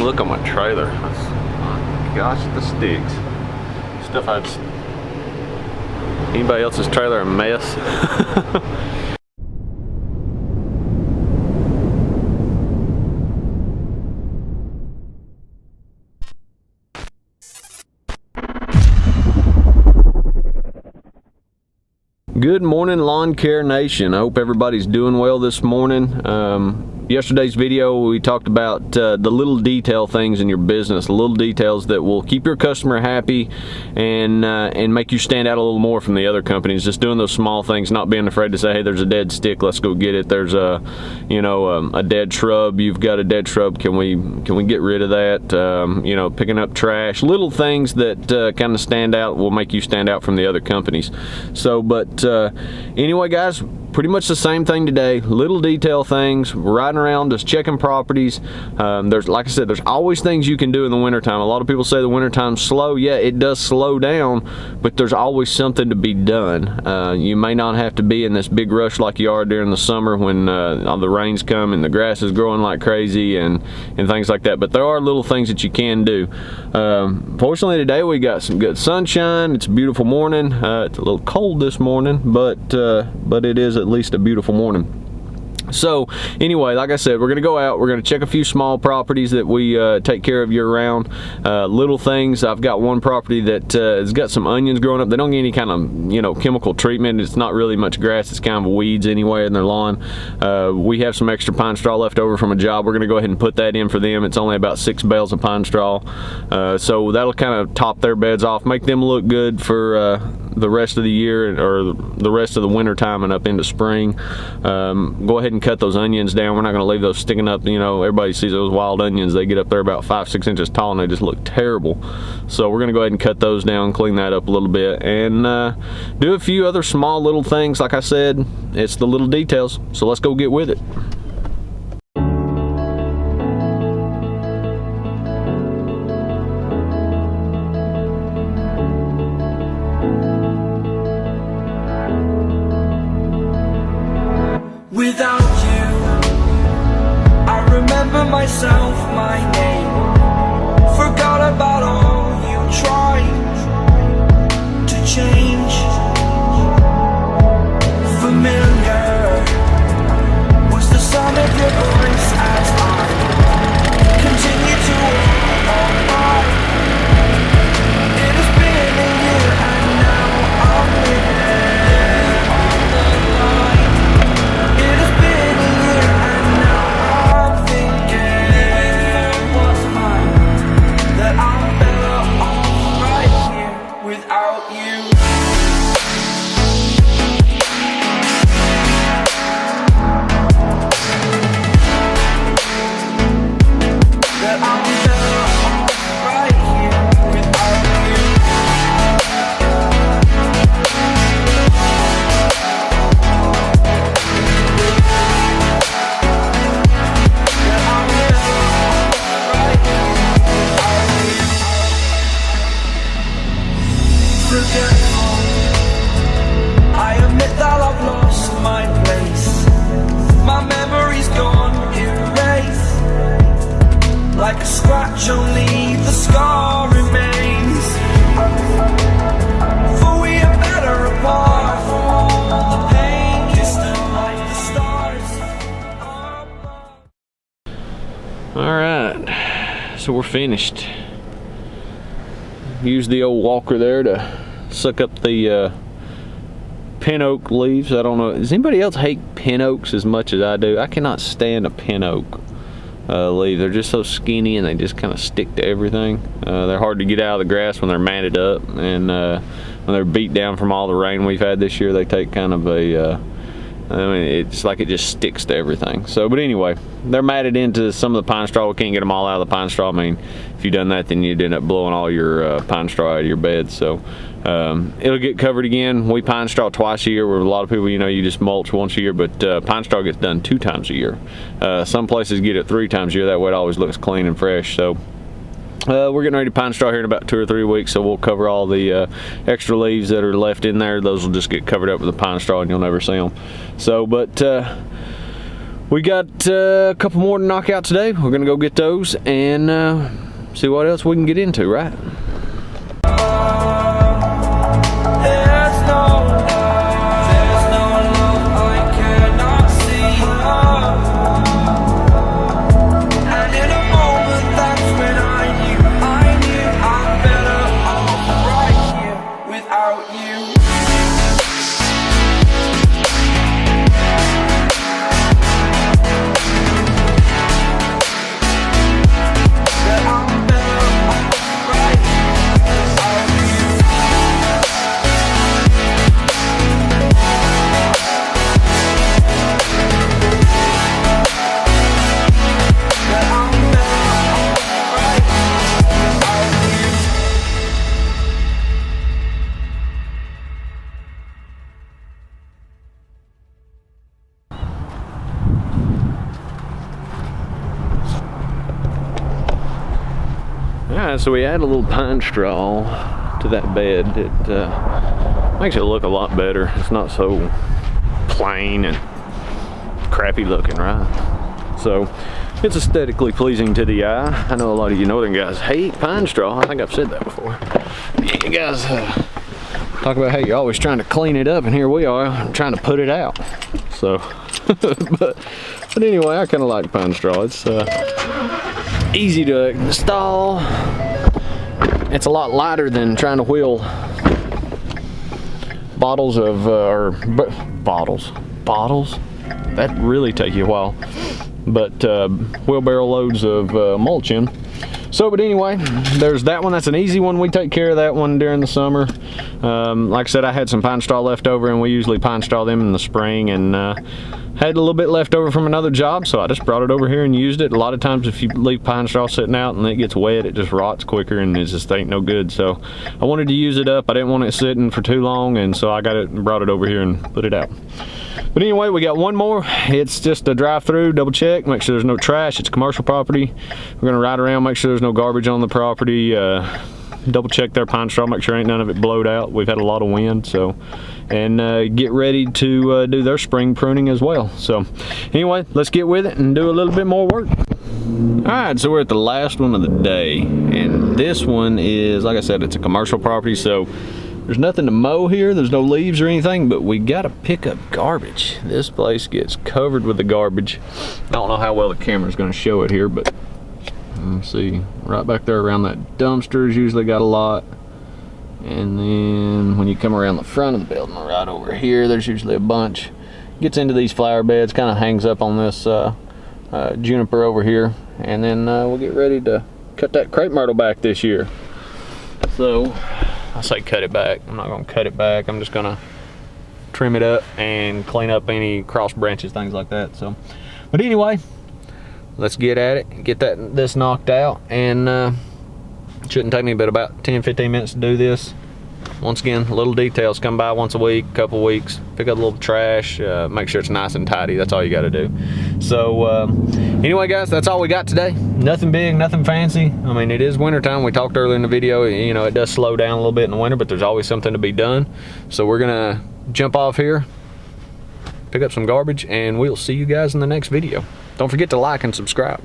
Look at my trailer. My gosh, the sticks. Stuff I'd... Anybody else's trailer a mess? Good morning, Lawncare Nation. I hope everybody's doing well this morning. Yesterday's video, we talked about the little detail things in your business, the little details that will keep your customer happy and make you stand out a little more from the other companies. Just doing those small things, not being afraid to say, hey, there's a dead stick, let's go get it. There's a, you know, a dead shrub. You've got a dead shrub. Can we get rid of that? You know, picking up trash, little things that kind of stand out will make you stand out from the other companies. So, but anyway, guys, pretty much the same thing today. Little detail things, riding around, just checking properties. There's, like I said, there's always things you can do in the wintertime. A lot of people say the wintertime's slow. Yeah, it does slow down, but there's always something to be done. You may not have to be in this big rush like you are during the summer when all the rains come and the grass is growing like crazy and things like that. But there are little things that you can do. Fortunately today we got some good sunshine. It's a beautiful morning. It's a little cold this morning, but it is at least a beautiful morning. So anyway, like I said, we're gonna go out, we're gonna check a few small properties that we take care of year round. Little things. I've got one property that has got some onions growing up. They don't get any kind of, you know, chemical treatment. It's not really much grass, it's kind of weeds anyway in their lawn. We have some extra pine straw left over from a job. We're gonna go ahead and put that in for them. It's only about 6 bales of pine straw, so that'll kind of top their beds off, make them look good for the rest of the year or the rest of the winter time and up into spring. Go ahead and cut those onions down. We're not going to leave those sticking up. You know, everybody sees those wild onions. They get up there about 5-6 inches tall and they just look terrible. So we're going to go ahead and cut those down, clean that up a little bit, and do a few other small little things. Like I said, it's the little details. So let's go get with it. Without you, I remember myself, my name. Forgot about all you tried to change. Familiar was the sound of your voice as I continue to walk by. It has been a year and now I'm living on the line. It has been a year and now I'm thinking what's mine, that I'm better off right here without you. That I'm better off right here without you. That I'm better off right here without you. Forgetful, I admit that I've lost my place. My memory's gone erased. Like a scratch, only the scar remains. For we are better apart. The pain distant like the stars are above. Alright, so we're finished. Use the old walker there to suck up the pin oak leaves. I don't know, does anybody else hate pin oaks as much as I do? I cannot stand a pin oak leaf. They're just so skinny and they just kind of stick to everything. They're hard to get out of the grass when they're matted up, and when they're beat down from all the rain we've had this year, they take kind of a I mean, it's like it just sticks to everything. So, but anyway, they're matted into some of the pine straw. We can't get them all out of the pine straw. I mean, if you've done that, then you'd end up blowing all your pine straw out of your bed. So it'll get covered again. We pine straw twice a year, where a lot of people, you know, you just mulch once a year, but pine straw gets done 2 times a year. Some places get it 3 times a year. That way it always looks clean and fresh. So we're getting ready to pine straw here in about 2 or 3 weeks, so we'll cover all the extra leaves that are left in there. Those will just get covered up with the pine straw and you'll never see them. So, but We got a couple more to knock out today. We're gonna go get those and see what else we can get into, right? Alright, so we add a little pine straw to that bed. It makes it look a lot better. It's not so plain and crappy looking, right? So it's aesthetically pleasing to the eye. I know a lot of you northern guys hate pine straw. I think I've said that before. You guys talk about how you're always trying to clean it up, and here we are trying to put it out. So, but anyway, I kind of like pine straw. It's easy to install. It's a lot lighter than trying to wheel bottles of bottles that really take you a while, but wheelbarrow loads of mulch in. So, but anyway, there's that one. That's an easy one. We take care of that one during the summer. Like I said, I had some pine straw left over, and we usually pine straw them in the spring, and had a little bit left over from another job, so I just brought it over here and used it. A lot of times if you leave pine straw sitting out and it gets wet, it just rots quicker and it just ain't no good. So I wanted to use it up. I didn't want it sitting for too long, and so I got it and brought it over here and put it out. But anyway, we got one more. It's just a drive-through, double check, make sure there's no trash. It's commercial property. We're gonna ride around, make sure there's no garbage on the property. Double check their pine straw, make sure ain't none of it blowed out. We've had a lot of wind, so, and get ready to do their spring pruning as well. So anyway, let's get with it and do a little bit more work. All right, so we're at the last one of the day, and this one is, like I said, it's a commercial property, so there's nothing to mow here. There's no leaves or anything, but we gotta pick up garbage. This place gets covered with the garbage. I don't know how well the camera's gonna show it here, but let's see, right back there around that dumpster's usually got a lot. And then when you come around the front of the building, right over here, there's usually a bunch. Gets into these flower beds, kind of hangs up on this juniper over here. And then we'll get ready to cut that crepe myrtle back this year. So, I say cut it back. I'm not gonna cut it back. I'm just gonna trim it up and clean up any cross branches, things like that. So, but anyway, let's get at it, get this knocked out, and shouldn't take me but about 10-15 minutes to do this. Once again, little details, come by once a week, couple weeks, pick up a little trash, make sure it's nice and tidy. That's all you got to do. So anyway guys, that's all we got today. Nothing big, nothing fancy. I mean, it is wintertime. We talked earlier in the video, you know, it does slow down a little bit in the winter, but there's always something to be done. So we're gonna jump off here, pick up some garbage, and we'll see you guys in the next video. Don't forget to like and subscribe.